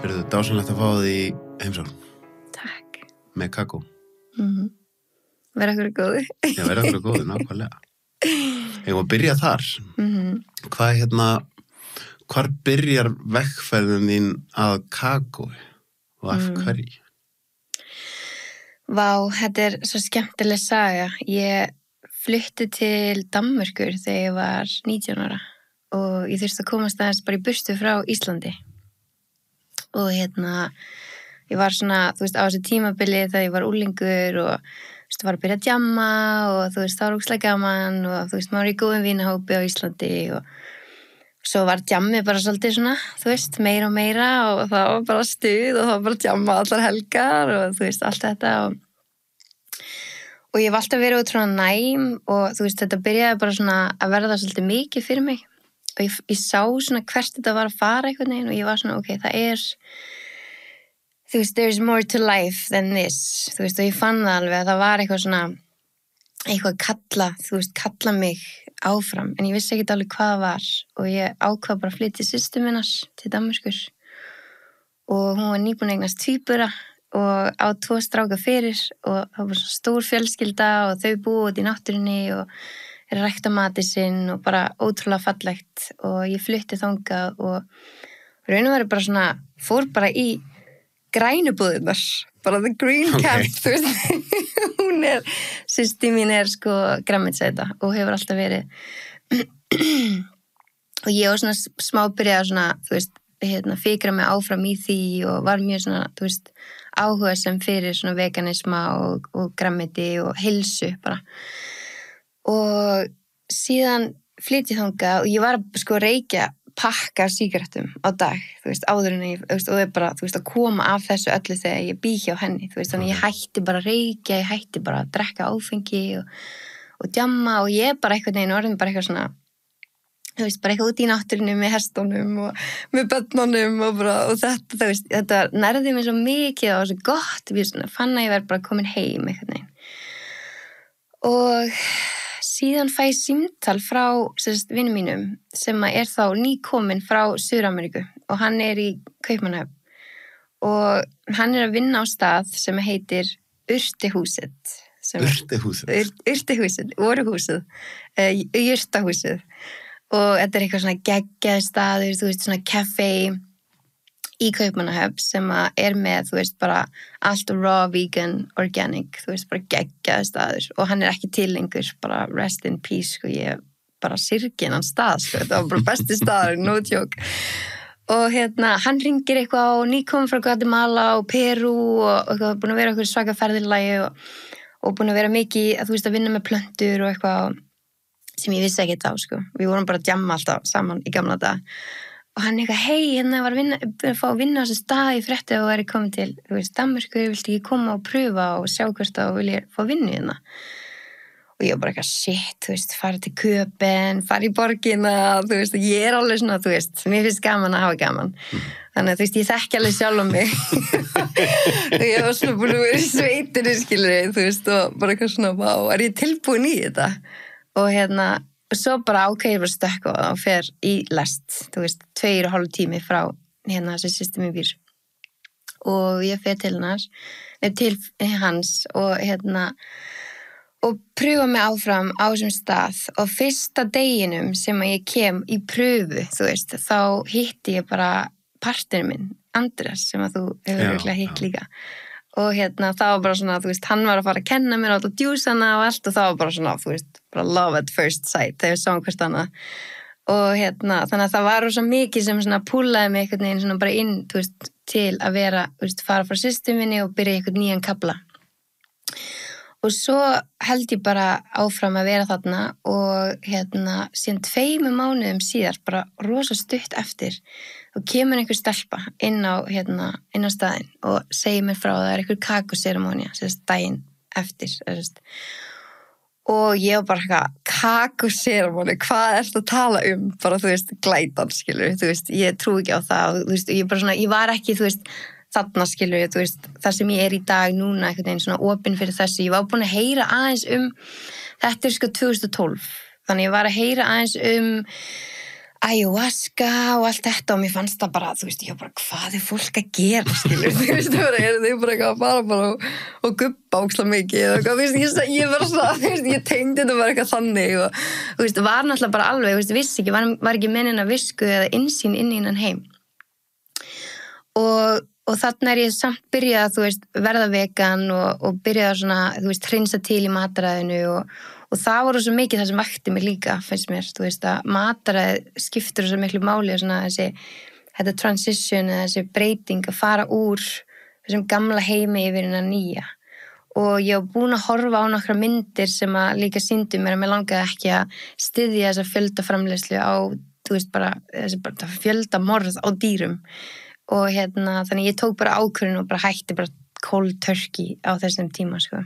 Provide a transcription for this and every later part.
Verður dásanlegt að fá þig í heimsókn. Takk. Með kakó. Verða ykkur góði. Já, verða ykkur góði, nákvæmlega. Ég var að byrja þar. Hvar byrjar vegferðin þín að kakói og af hverju? Vá, þetta svo skemmtileg saga. Ég flutti til Danmerkur þegar ég var 19 ára og ég þurfti að komast aðeins bara í burtu frá Íslandi. Og ég var svona, þú veist, á þessu tímabili þegar ég var unglingur og þú veist, var að byrja að djamma og þú veist, það var ógeðslega gaman og þú veist, maður var í góðum vinahópi á Íslandi og svo var djammi bara svolítið svona, þú veist, meira og meira og það var bara stuð og það var bara djamma allar helgar og þú veist, allt þetta og ég hef alltaf verið ótrúlega næm og þú veist, þetta byrjaði bara svona að verða svolítið mikið fyrir mig og ég sá svona hvert þetta var að fara einhvern veginn og ég var svona, ok, það þú veist, there's more to life than this, þú veist, og ég fann það alveg að það var eitthvað svona, eitthvað kalla mig áfram, en ég vissi ekki alveg hvað það var og ég ákvað bara að flytja systur minnar til Danmerkur og hún var nýbúin að eignast tvíbura og á 2 stráka fyrir og það var svona stór fjölskylda og þau búið út í náttúrunni og rækta matinn sinn og bara ótrúlega fallegt og ég flytti þangað og raun og veru bara svona, fór bara í grænubúðirnar, bara the green camp, þú veist, hún systir mín sko grænmetisæta og hefur alltaf verið og ég var svona smá byrjað svona, þú veist, fikra mig áfram í því og var mjög svona, þú veist, áhugasöm fyrir svona veganisma og grænmeti og heilsu bara og síðan flytti þangað og ég var sko reykja pakka sígarettum á dag, þú veist, áður en ég, þú veist, og bara, þú veist, að koma af þessu öllu þegar ég bý hjá henni, þú veist, þannig ég hætti bara að reykja, ég hætti bara að drekka áfengi og djamma og ég bara einhvern veginn orðin bara eitthvað svona, þú veist, bara eitthvað út í náttúrunni með hestunum og með börnunum og bara, og þetta, þú veist, þetta nærði mér svo mikið og svo gott, við svona fann að ég verið bara komin heim einhvern veginn. Og síðan fæ ég símtal frá vinum mínum sem þá nýkominn frá Suður-Ameríku og hann í Kaupmannahöfn og hann að vinna á stað sem heitir Urtehúsið. Urtehúsið, Vöruhúsið, Jurtahúsið og þetta eitthvað svona geggjaður staður, þú veist, svona café í Kaupmannahöfn sem með, þú veist, bara allt raw, vegan, organic, þú veist, bara geggjaður staður og hann ekki til lengur, bara rest in peace, sko, ég bara syrgin hans stað, sko, þetta var bara besti staður, no joke og hann ringir eitthvað og nýkominn frá Guatemala og Perú og búin að vera eitthvað svaka ferðilagi og búin að vera mikið, þú veist, að vinna með plöntur og eitthvað sem ég vissi ekki þá, sko, við vorum bara að djamma alltaf saman í gamla dag og hann eitthvað, hei, var að fá að vinna á þessu stað í frétti og komið til, þú veist, Danmerkur, viltu ekki koma og pröfa og sjá hvert og vilja fá vinnu hérna? Og ég var bara eitthvað, shit, þú veist, fara til Köpen, fara í borgina, þú veist, ég alveg svona, þú veist, mér finnst gaman að hafa gaman. Þannig að, þú veist, ég þekki alveg sjálf á mig. Og ég var svona búin að vera í sveitinu, skilur, þú veist, og bara eitthvað svona, vá, ég tilbúin í þetta? Og og svo bara ég bara stökk og fer í lest, þú veist, 2,5 tími frá þessi systir mín býr. Og ég fer til hans og pröfa mig áfram á þessum stað og fyrsta deginum sem ég kem í pröfu, þú veist, þá hitti ég bara partnerinn minn, Andrés, sem þú hefur örugglega hitt líka. Og það var bara svona, þú veist, hann var að fara að kenna mér alltaf djúsana og allt og það var bara svona, þú veist, bara love at first sight þegar við sáum hvert annað. Og þannig að það var svo mikið sem svona púlaði mig einhvern veginn svona bara inn, þú veist, til að vera, þú veist, fara frá systur minni og byrja einhvern nýjan kafla. Og svo held ég bara áfram að vera þarna og síðan 2 mánuðum síðar, bara rosa stutt eftir, og kemur einhver stelpa inn á staðinn og segir mér frá það einhver kakóseremonía, daginn eftir, og ég var bara kakóseremonía, hvað ertu að tala um? Bara, þú veist, glætan, skilur, þú veist, ég trú ekki á það, og þú veist, ég bara svona, ég var ekki, þú veist, þarna, skilur, þú veist, það sem ég í dag núna, einhvern veginn svona opin fyrir þessu, ég var búin að heyra aðeins þetta sko 2012, þannig ég var að heyra aðeins ayahuasca og allt þetta og mér fannst það bara, þú veist, ég bara, hvað fólk að gera, skilur, þú veist, þau bara eitthvað bara og gubba óksla mikið og eitthvað, þú veist, ég bara svona, þú veist, ég tengdi þetta bara eitthvað þannig og, þú veist, var náttúrulega bara alveg, þú veist, vissi ekki, var ekki mennin að visku eða innsýn inn í hennan heim og þarna ég samt byrjað, þú veist, verða vegan og byrjað svona, þú veist, hreinsa til í mataræðinu og það voru svo mikið það sem vakti mig líka, finnst mér, þú veist, að mataræð skiptur svo miklu máli og svona þetta transition eða þessi breyting að fara úr þessum gamla heimi yfir innan nýja og ég var búin að horfa á nokkra myndir sem að líka sýndu mér að mér langaði ekki að styðja þessa fjöldaframleiðslu á, þú veist, bara fjöldamorð á dýrum og þannig ég tók bara ákvörðun og bara hætti bara cold turkey á þessum tíma, sko.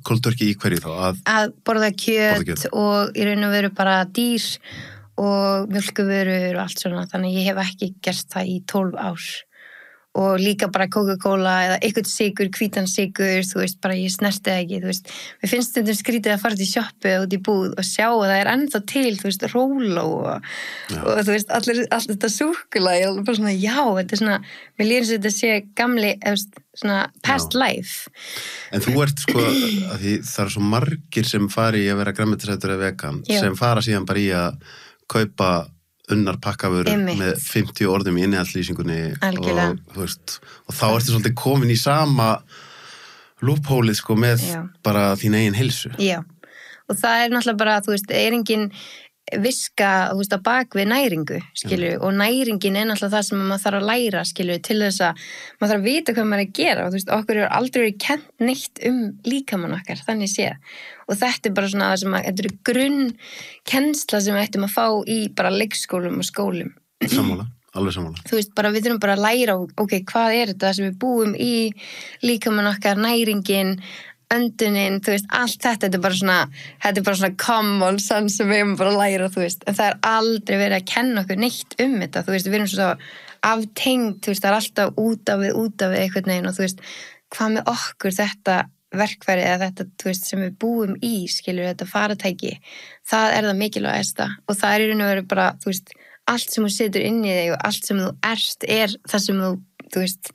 Cold turkey í hverju þá? Að borða kjöt og í raun og veru bara dýr og mjólkurvörur og allt svona, þannig ég hef ekki gert það í 12 ár og líka bara Coca-Cola eða eitthvað sykur, hvítan sykur, þú veist, bara ég snerti það ekki, þú veist, mér finnst stundum skrítið að fara til sjoppu út í búð og sjá að það er ennþá til, þú veist, Róló og þú veist, allt þetta súkkula, ég er bara svona, já, þetta er svona, mér líður sem þetta sé gamli, svona past life. En þú ert sko, að því það er svo margir sem fari í að vera grænmetisætur eða vegan, sem fara síðan bara í að kaupa unnar pakkavörur með 50 orðum í innihaldslýsingunni og, þú veist, og þá ertu svolítið komin í sama loophole sko með bara þín eigin heilsu. Já, og það er náttúrulega bara, þú veist, er engin viska, þú veist, á bak við næringu, skilju, og næringin er náttúrulega það sem maður þarf að læra, skilju, til þess að maður þarf að vita hvað maður er að gera og þú veist, okkur er aldrei verið kennt neitt líkamann okkar, þannig séð og þetta er bara svona það sem þetta er grunnkennsla sem við ættum að fá í bara leikskólum og skólum. Sammála, alveg sammála. Þú veist, bara við þurfum bara að læra, ok, hvað er þetta sem við búum í líkamann okkar, næringin öndunin, þú veist, allt þetta er bara svona common sense sem við erum bara að læra, þú veist, en það er aldrei verið að kenna okkur neitt þetta, þú veist, við erum svo aftengt, þú veist, það er alltaf út af við einhvern veginn og þú veist, hvað með okkur þetta verkfæri eða þetta, þú veist, sem við búum í, skilur, þetta faratæki, það er það mikilvægasta og það er í raun og veru bara, þú veist, allt sem þú setur inn í þig og allt sem þú ert er það sem þú veist,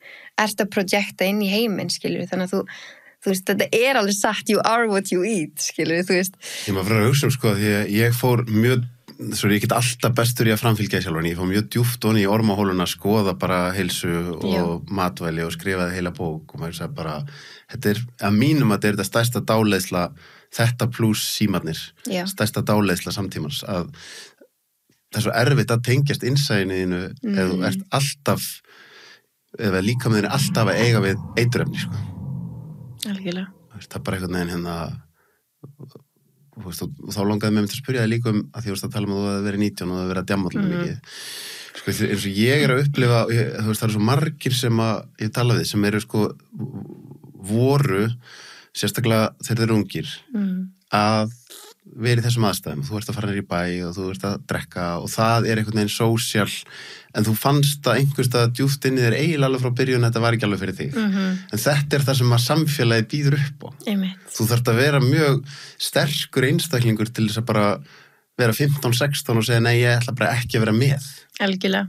ert að projekta inn í heiminn, skilur, þannig að þú veist, þetta er alveg satt, you are what you eat, skilur, þú veist. Ég maður frá að hugsa sko, því að ég fór mjög, svo ég get alltaf bestur í að framfylgja sjálf, en ég fór mjög djúpt onni í ormahóluna að skoða bara heilsu og matvæli og skrifaði heila bók og maður sagði bara, þetta er, að mínum að þetta er stærsta dáleiðsla, þetta pluss símarnir, stærsta dáleiðsla samtímans, að það er svo erfitt að tengjast innsæðinu ef þú ert alltaf, eða líka með þínu alltaf að eiga við eiturefni, sko. Algjörlega. Það er bara einhvern veginn og þá langaði mig að spyrja þig líka að því þú veist að tala að þú hefði verið 19 og þú hefði verið að djamma allir mikið. Sko, eins og ég er að upplifa, þú veist, það eru svo margir sem ég tala við, sem eru sko voru, sérstaklega þegar þeir eru ungir, að vera í þessum aðstæðum. Þú ert að fara nýr í bæ og þú ert að drekka og það er einhvern veginn sósíal, en þú fannst að einhverstað djúpt inn í þér eiginlega alveg frá byrjun þetta var ekki alveg fyrir þig. En þetta er það sem að samfélagi býður upp á. Þú þarft að vera mjög sterkur einstaklingur til þess að bara vera 15-16 og segja nei, ég ætla bara ekki að vera með. Algjörlega.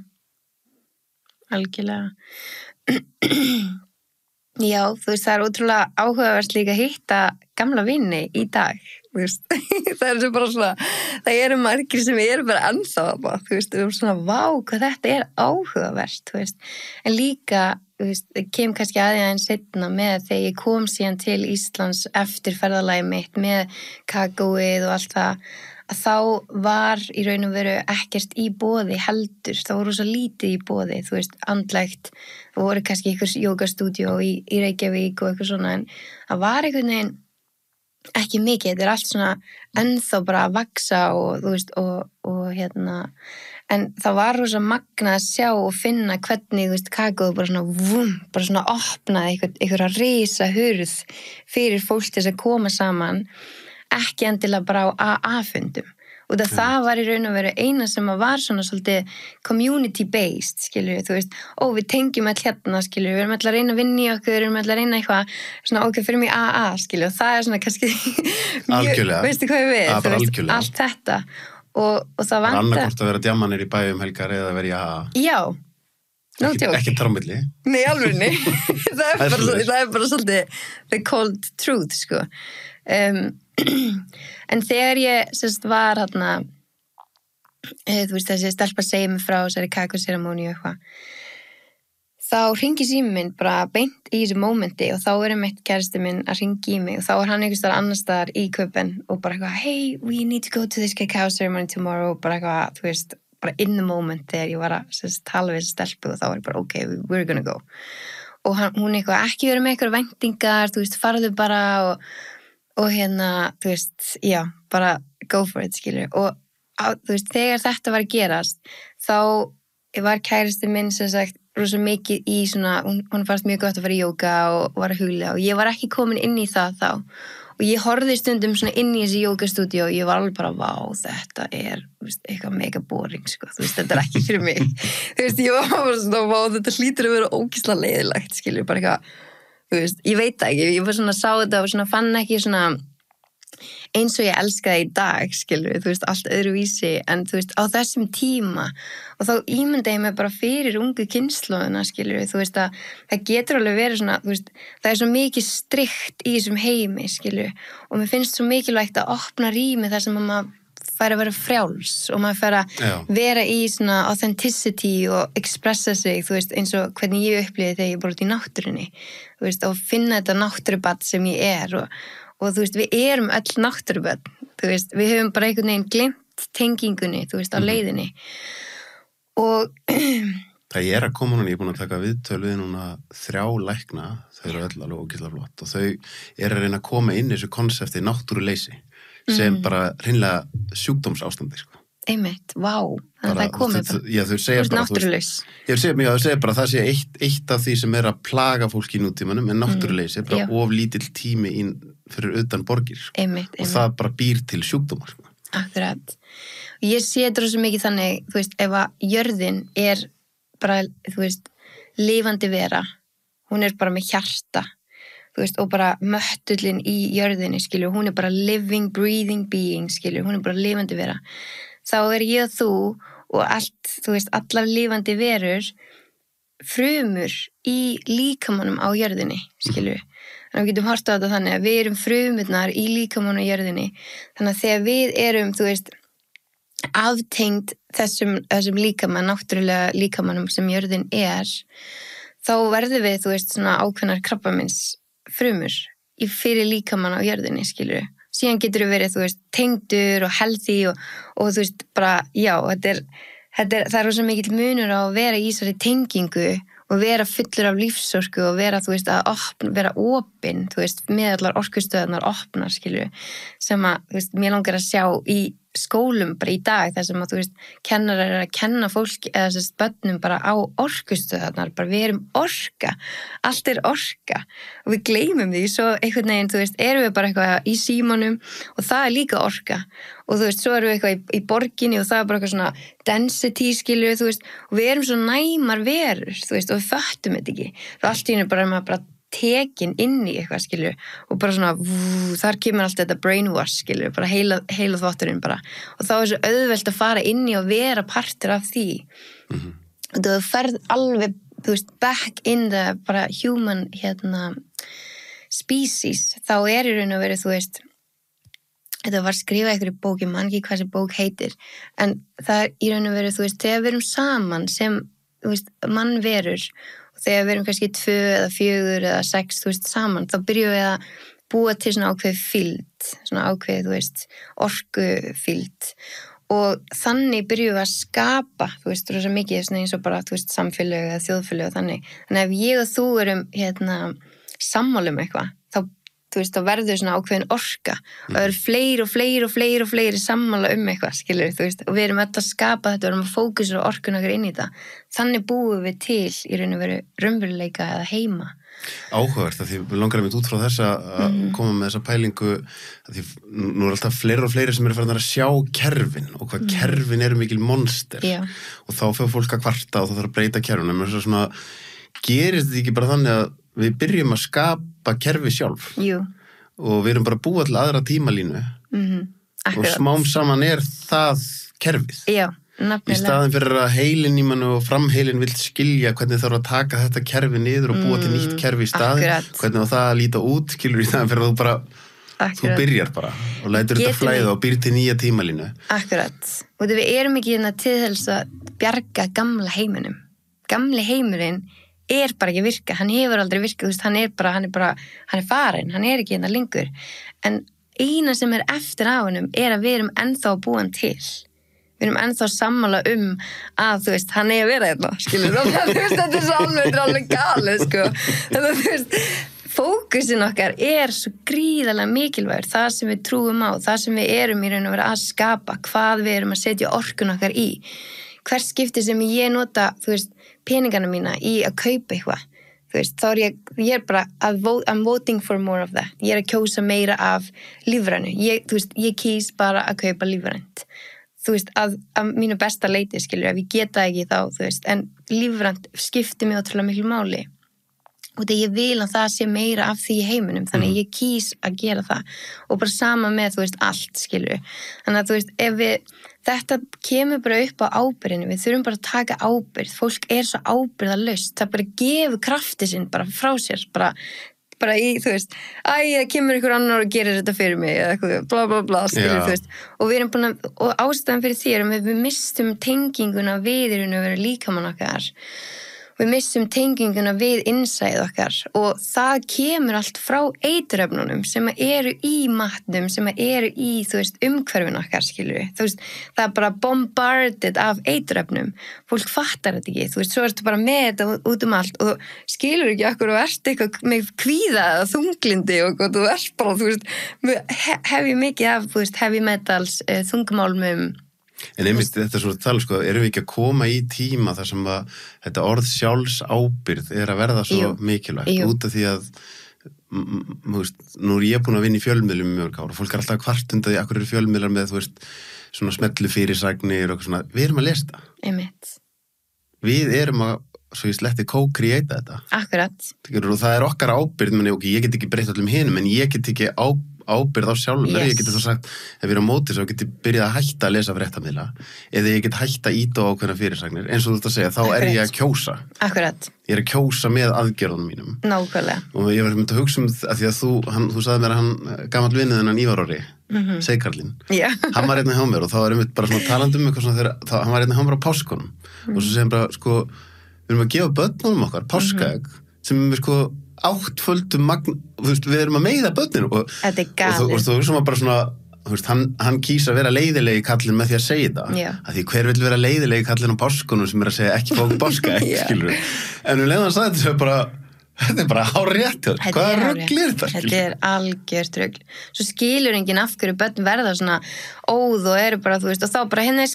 Já, þú veist, það er ótrúlega áhugavert líka að hitta gamla vini í dag, þú veist. Það er bara svona, það eru margir sem eru bara ennþá þarna, þú veist, við erum svona, vá, hvað þetta er áhugavert, þú veist. En líka, þú veist, kem kannski aðeins seinna með þegar ég kom síðan til Íslands eftir ferðalagi mitt með kakóið og allt það, að þá var í raun og veru ekkert í boði heldur, þá voru svo lítið í boði, þú veist, andlegt, þá voru kannski einhvers jógastúdíó í Reykjavík og eitthvað svona, en það var einhvern veginn ekki mikið, þetta er allt svona ennþá bara að vaksa og þú veist, en það var rosa magna að sjá og finna hvernig, þú veist, kakóð bara svona opnaði einhverja risa hurð fyrir fólk til að koma saman, ekki endilega bara á AA-fundum og það var í raun og veru eina sem var svona svolítið community-based, skilur við, þú veist, við tengjum all hérna, skilur við, erum all að reyna að vinna í okkur, erum all að reyna eitthvað, svona ok, fyrir mig AA, skilur við, og það er svona kannski algjörlega, veistu hvað ég við, þú veist, allt þetta og það vantar annarkvort að vera djamanir í bæjum helgar eða vera í AA. Já, no joke. Ekki trámilli. Nei, alvegni. það er bara svolítið the cold truth, sko. En þegar ég var þarna, þú veist, þessi stelpa segir mig frá þessari kakuseramóníu og eitthvað, þá hringi síminn minn bara beint í þessu mómenti og þá mitt kærasti minn að hringi í mig og þá hann einhvers staðar annars staðar í Köpen og bara eitthvað, hey, we need to go to this cacao ceremony tomorrow og bara eitthvað, þú veist, bara in the moment þegar ég var að tala við þessi stelpu og þá var ég bara, okay, we're gonna go. Og hún eitthvað, ekki verið með eitthvað væntingar, þú veist, farðu bara og hérna, þú veist, já, bara go for it, skilur. Og þú veist, þegar þetta var að gerast, þá var kærasti minn sem sagt rosa mikið í svona, hún fannst mjög gott að fara í jóga og var að hugla og ég var ekki komin inn í það þá og ég horfði stundum svona inn í þessi jógastúdíu og ég var alveg bara, vá, þetta veist, eitthvað mega boring, sko, þú veist, þetta ekki fyrir mig, þú veist, ég var bara svona, vá, þetta hlýtur að vera ógeðslega leiðilegt, skilur, bara eitthvað, þú veist, ég veit ekki, ég var svona, sá þetta og svona fann ekki svona eins og ég elskaði í dag, skilur, þú veist, allt öðruvísi, en þú veist, á þessum tíma og þá ímynda ég mig bara fyrir ungu kynslóðuna, skilur, þú veist að það getur alveg verið svona, þú veist, það er svo mikið strikt í þessum heimi, skilur, og mér finnst svo mikilvægt að opna rými þar sem maður fær að vera frjáls og maður fær að vera í svona authenticity og expressa sig, þú veist, eins og hvernig ég upplifði þegar ég bor út í náttúrunni, þú veist, og finna þetta náttúrubarn sem ég er og þú veist, við erum öll náttúrubörn, þú veist, við höfum bara einhvern veginn glemt tengingunni, þú veist, á leiðinni. Og það að koma núna, ég er búin að taka viðtöluði núna 3 lækna, þau eru öll alveg ógeðslega flott og þau að reyna að koma inn í þessu konsepti náttúruleysi sem bara hreinlega sjúkdómsástandi, sko. Einmitt, vá, þannig að það komið bara. Já, þau segja bara, náttúrulaus. Þau segja bara að það sé eitt af því sem að plaga fólk í nútímanum en náttúruleysi, bara of lítill tími fyrir utan borgir, sko. Einmitt. Og það bara býr til sjúkdómar, sko. Akkurat. Og ég sé þetta svo mikið þannig, þú veist, ef að jörðin bara, þú veist, lifandi vera, hún bara með hjarta, þú veist, og bara möttullin í jörðinni, skilur, hún bara living, breathing being, skilur, hún bara lifandi vera. Þá ég og þú og allt, þú veist, allar lifandi verur frumur í líkamanum á jörðinni, skilur. Þannig að við getum horft á þetta þannig að við erum frumurnar í líkamanum á jörðinni. Þannig að þegar við erum, þú veist, aftengd þessum líkamann, náttúrulega líkamannum sem jörðin þá verðum við, þú veist, svona ákveðnar krabbamins frumur fyrir líkamann á jörðinni, skilur. Síðan getur við verið, þú veist, tengdur og healthy og þú veist, bara, já, það er svo mikill munur á að vera í þessari tengingu og vera fullur af lífsorku og vera, þú veist, vera opin, þú veist, með allar orkustöðunar opnar, skilur, sem að, þú veist, mér langar að sjá í skólum bara í dag, þar sem að, þú veist, kennarar að kenna fólki eða þess börnum bara á orkustöðunar, bara við erum orka, allt orka og við gleymum því, svo einhvern veginn, þú veist, erum við bara eitthvað í símanum og það líka orka og þú veist, svo erum við eitthvað í borginni og það bara eitthvað svona density, skilur, þú veist, og við erum svo næmar verur, þú veist, og við föttum þetta ekki, þá allt í henni bara maður bara tekin inn í eitthvað, skilur, og bara svona þar kemur allt þetta brainwash, skilur, bara heila þvotturinn bara og þá svo auðvelt að fara inn í og vera partur af því og þú ferð alveg, þú veist, back in the bara human species, þá í raun og veru, þú veist, þetta var skrifað eitthvað í bók, ég man ekki hvað þessi bók heitir, en það í raun og veru, þú veist, þegar við erum saman sem, þú veist, mannverur og þegar við erum kannski 2 eða 4 eða 6, þú veist, saman, þá byrjum við að búa til svona ákveð fíld, svona ákveð, þú veist, orkufíld og þannig byrjum við að skapa, þú veist, rosa mikið svona eins og bara, þú veist, samfélög eða þjóðfélög og þannig ef ég og þú erum sammálum eitthvað, þá þú veist, þá verður svona ákveðin orka og það eru fleiri sammála eitthvað, skilur, þú veist, og við erum öll að skapa þetta, við erum að fókusera orkun okkur inn í þetta, þannig búum við til í raun og veru raunveruleika eða heima. Áhugavert, því við langar að mynda út frá þess að koma með þessa pælingu, því nú alltaf fleiri og fleiri sem farin að sjá kerfin og hvað kerfin eru mikil monster og þá fyrir fólk að kvarta og það þarf að breyta kerfin, en svona gerist þetta ekki bara þannig að við byrjum að skapa kerfi sjálf. Jú. Og við erum bara búið til aðra tímalínu og smám saman það kerfið. Já, Í nafnilega. staðin fyrir að heilin í mann og framheilin vill skilja hvernig þarf að taka þetta kerfi niður og búa til nýtt kerfi í staðin, akkurat. hvernig á það að líta út, skilur í staðin fyrir að þú bara, þú byrjar bara og lætur þetta flæða og býr til nýja tímalínu. Akkurat. Og við erum ekki hérna til þess að bjarga gamla heiminum. Gamli heimurinn er bara ekki að virka, hann hefur aldrei virkað, þú veist, hann er farin, hann er ekki hérna lengur. En eina sem er eftir á hennum er að við erum ennþá að búa hann til. Við erum ennþá sammála að, þú veist, hann er að vera hérna, skilur þú veist, þetta er svo alveg galið, sko. Þetta, þú veist, fókusin okkar er svo gríðarlega mikilvægur, það sem við trúum á, það sem við erum í raun og vera að skapa, hvað við erum að setja orkun okkar í. Hvers skipti sem ég nota, þú veist, peningana mína í að kaupa eitthvað, þú veist, þá er ég er bara I'm voting for more of that. Ég er að kjósa meira af lífrænu. Þú veist, ég kýs bara að kaupa lífrænt. Þú veist, að mínu besta leiti, skilur, ef ég geta ekki þá, þú veist, en lífrænt skiptir mig ótrúlega miklu máli. Og þegar ég vil að það sé meira af því í heiminum, þannig að ég kýs að gera það. Og bara sama með, þú veist, allt, skilur. Þannig að, þú veist, þetta kemur bara upp á ábyrðinu, við þurfum bara að taka ábyrð, fólk er svo ábyrðalaust, það bara gefur krafti sinn bara frá sér, bara í, þú veist, það kemur einhver annar og gerir þetta fyrir mig, eða eitthvað, bla bla bla, skilur, þú veist, og við erum búin að, og ástæðan fyrir því erum við mistum tenginguna við að vera líkamann okkar, við missum tenginguna við innsæð okkar og það kemur allt frá eiturefnunum sem eru í matnum, sem eru í, þú veist, umhverfin okkar, skilur við. Þú veist, það er bara bombarded af eiturefnum. Fólk fattar þetta ekki, þú veist, svo ertu bara með þetta út allt og skilur ekki okkur og ert eitthvað með kvíða eða þunglindi og þú ert bara, þú veist, hef ég mikið af, þú veist, heavy metals, þungmálmum. En einmitt þetta svo að tala, sko, erum við ekki að koma í tíma þar sem að þetta orð sjálfsábyrgð er að verða svo mikilvægt út af því að nú er ég búin að vinna í fjölmiðlum í mörg ár og fólk er alltaf kvartundað í akkur eru fjölmiðlar með, þú veist, svona smellu fyrirsagnir og svona, við erum að lesa það. Einmitt. Við erum að, svo ég sletti co-creata þetta. Akkurat. Og það er okkar ábyrgð, menn, ok, ég get ekki breytt öllum hinum, en ég get ekki ábyrgð á sjálfum, ég geti þá sagt ef ég er á móti svo geti byrjað að hætta að lesa fréttamiðla eða ég get hætta að íta á ákveðna fyrirsagnir, eins og þú ert að segja, þá er ég að kjósa. Akkurat. Ég er að kjósa með aðgerðunum mínum. Nákvæmlega. Og ég var myndið að hugsa að því að þú sagði mér að hann gamall vinið hennan Ívar Orri, Seikarlinn. Já. Hann var hérna hjá mér og þá var einmitt bara svona talandum eitthvað svona þegar hann var hérna hjá mér á páskunum og svo segir bara, sko, við erum að gefa börnunum okkar páskaegg sem er, sko, áttföldum magn, þú veist, við erum að meiða börnir og þetta er galið. Og þú veist, bara svona, þú veist, hann kýs að vera leiðilegi kallinn með því að segja það. Að því hver vill vera leiðilegi kallinn á páskunum sem er að segja ekki fók páskaegg, skilur við. En um leiðan sagði þetta er bara hárrétt, hvað rugl er þetta? Þetta er algjört rugl. Svo skilur enginn af hverju börn verða svona óð og eru bara, þú veist, og þá bara hérna er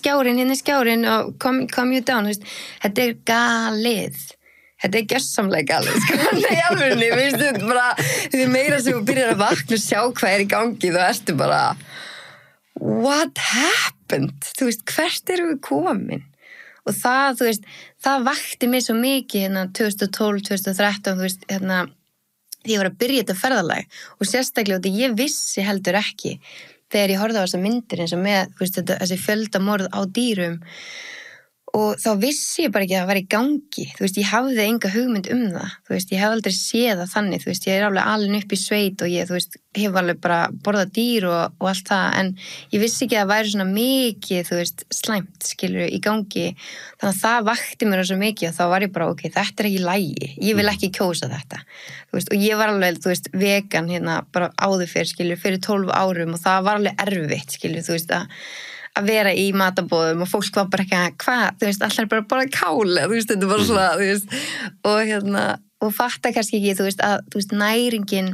skjárin og come you down, þú veist. Þetta er galið. Þetta er gjörsamlega galið, sko, nei, alveg, veistu, þetta bara, því meira sem þú byrjar að vakna og sjá hvað er í gangi, þá ertu bara, what happened? Þú veist, hvert erum við komin? Og það, þú veist, það vakti mig svo mikið, hérna, 2012, 2013, þú veist, hérna, því ég var að byrja þetta ferðalag og sérstaklega þetta ég vissi heldur ekki þegar ég horfði á þessa myndir eins og með, þú veist, þessi fjöldamorð á dýrum. Og þá vissi ég bara ekki að það var í gangi, þú veist, ég hafði enga hugmynd það, þú veist, ég hef aldrei séð það þannig, þú veist, ég er alveg alin upp í sveit og ég, þú veist, hef alveg bara borðað dýr og allt það, en ég vissi ekki að það væri svona mikið, þú veist, slæmt, skilur, í gangi, þannig að það vakti mér svo mikið og þá var ég bara, ok, þetta er ekki í lagi, ég vil ekki kjósa þetta, þú veist, og ég var alveg, þú veist, vegan hérna, bara áður fyrir, skilur, fyrir 12 árum og það var alveg erfitt, skilur, þú veist, að vera í matabóðum og fólk var bara ekki hvað, þú veist, allar bara borða kál, þú veist, þetta er bara svona, þú veist, og hérna, og fatta kannski ekki, þú veist, að, þú veist, næringin,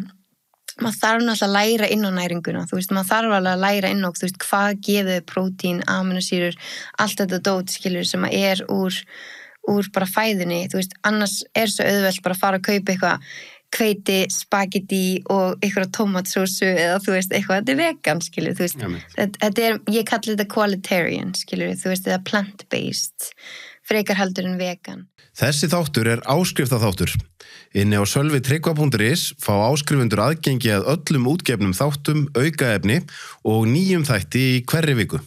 maður þarf náttúrulega að læra inn á næringuna, þú veist, maður þarf alveg að læra inn á, þú veist, hvað gefið prótín, amínósýrur, allt þetta dót, skilur, sem er úr bara fæðunni, þú veist, annars er svo auðvelt bara að fara að kaupa eitthvað, hveiti, spagetti og eitthvað tómatsósu eða þú veist, eitthvað, þetta er vegan, skilur, þú veist, þetta er, ég kalli þetta qualitarian, skilur, þú veist, þetta plant-based, frekar heldur en vegan. Þessi þáttur er áskriftaþáttur. Inni á sölvitryggva.is fá áskrifundur aðgengi að öllum útgefnum þáttum, aukaefni og nýjum þætti í hverri viku.